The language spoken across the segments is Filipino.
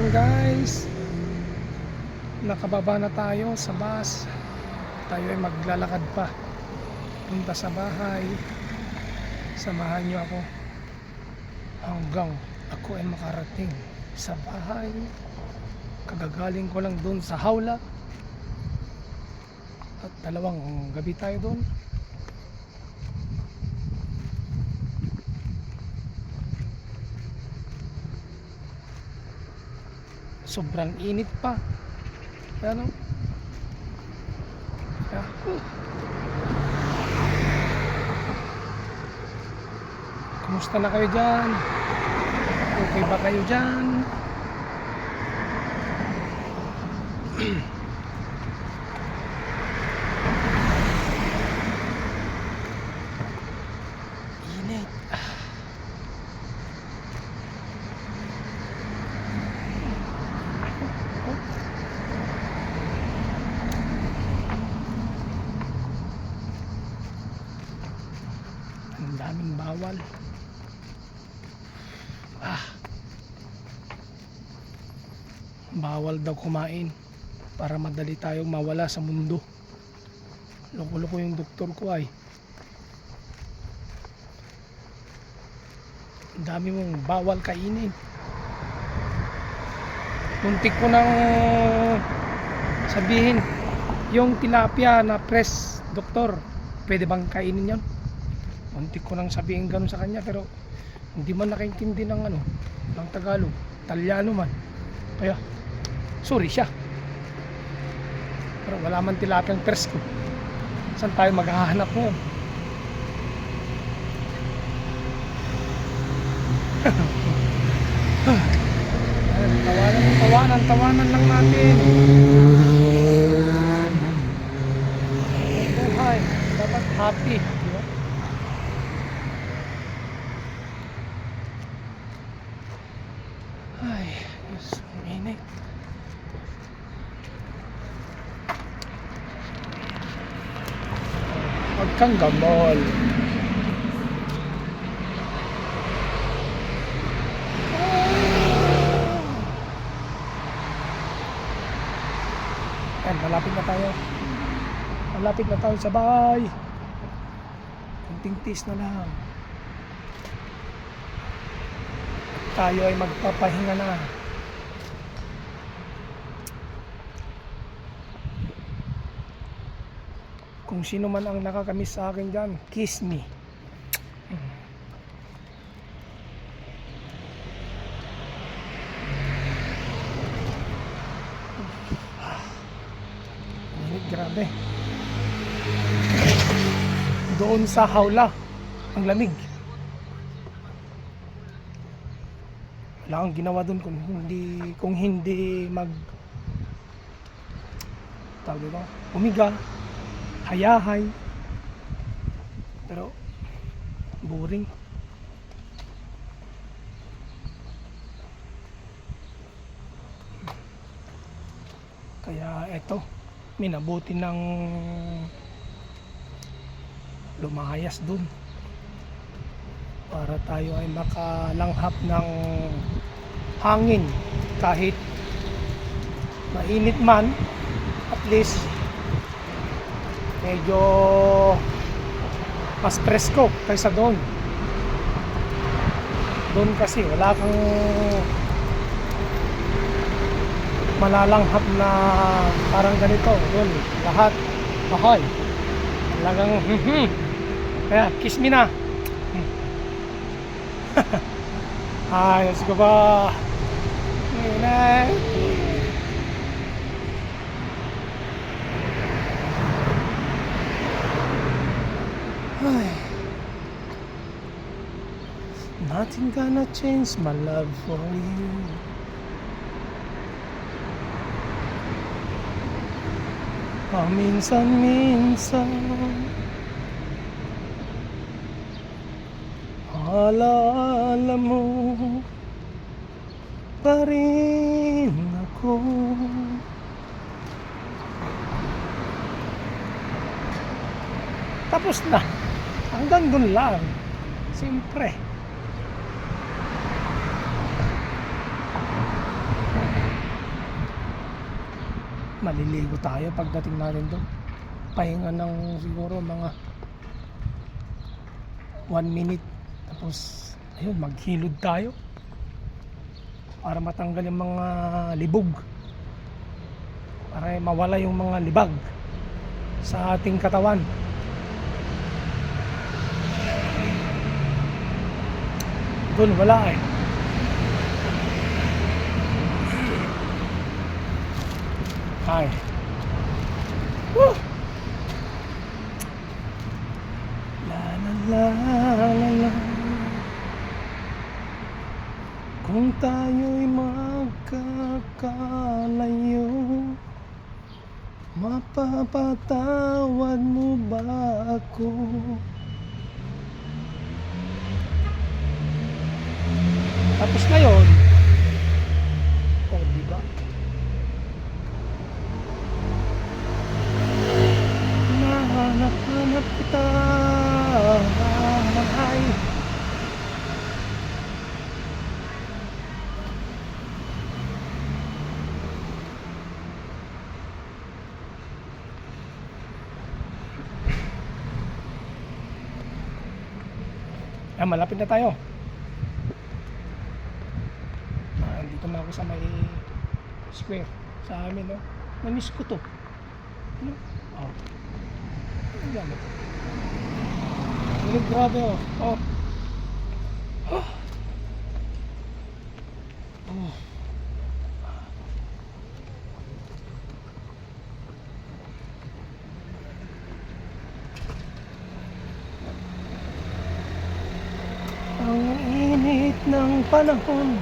morning guys. Nakababa na tayo sa bus. Tayo ay maglalakad pa punta sa bahay. Samahan nyo ako hanggang ako ay makarating sa bahay. Kagagaling ko lang doon sa hawla. At 2 gabi tayo doon. Sobrang init pa. Ano? Kumusta na kayo dyan? Okay ba kayo dyan? Init. Ang daming bawal. Bawal daw kumain para madali tayong mawala sa mundo. Loko-loko yung doktor ko ay. Ang dami mong bawal kainin. Muntik ko nang sabihin yung tilapia na press, doktor, pwede bang kainin yan? Muntik ko nang sabihin ganun sa kanya, pero hindi man nakaintindi ng ng Tagalog, Talyano man. Kaya sorry siya. Pero wala man tilapiyang press ko. Saan tayo maghahanap ngayon? Tawanan lang natin. Buhay, dapat happy, di ba? Ay, Diyos, mainit. Huwag kang gamol. Ayan, malapit na tayo sa bahay. Kunting tiis na lang. Tayo ay magpapahinga na. Kung sino man ang nakakamiss sa akin dyan, kiss me. Grabe. Doon sa hawla, ang lamig. Wala kang ginawa doon kung hindi tawag dito, umiga, hayahay. Pero boring. Kaya eto, minabuti ng lumayas dun para tayo ay makalanghap ng hangin. Kahit mainit man, at least medyo mas presko kaysa doon. Doon kasi wala kang malalanghap na parang ganito. Doon lahat bahay, talagang kaya kiss me na. Ay, let's go ba. Nothing gonna change my love for you. Minsan-minsan alaala mo pa rin ako. Tapos na. Hanggang dun lang. Siyempre. Maliligo tayo pagdating natin doon. Pahinga ng siguro mga 1 minute. Tapos ayun, maghilod tayo para matanggal yung mga libog, para mawala yung mga libag sa ating katawan. Doon wala eh. Ay. Woo! La la la la la. Kung tayo'y magkakalayo, mapapatawad mo ba ako? Tapos ngayon, oh, diba? Nahanap-hanap kita, ay. Malapit na tayo. Dito na ako sa may square sa amin, no? Namiss ko to. Ano? Oh. Ayan. Grabe, oh. Oh. Oh. Oh. Ang init ng panahon,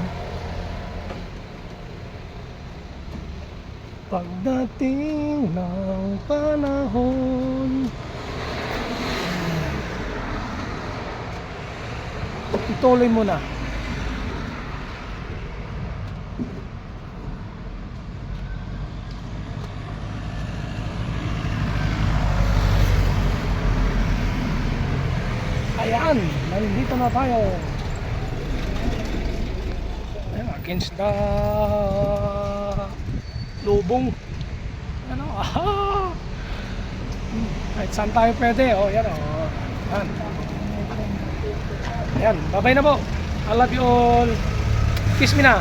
pagdating ng panahon, ituloy mo na. Ayan, nandito na tayo. Ayan, against the lubong. Ano? Aha! Kahit saan tayo pwede. Oh, yan oh. Ayan. Ayan, bye-bye na po. I love you all. Kiss me na.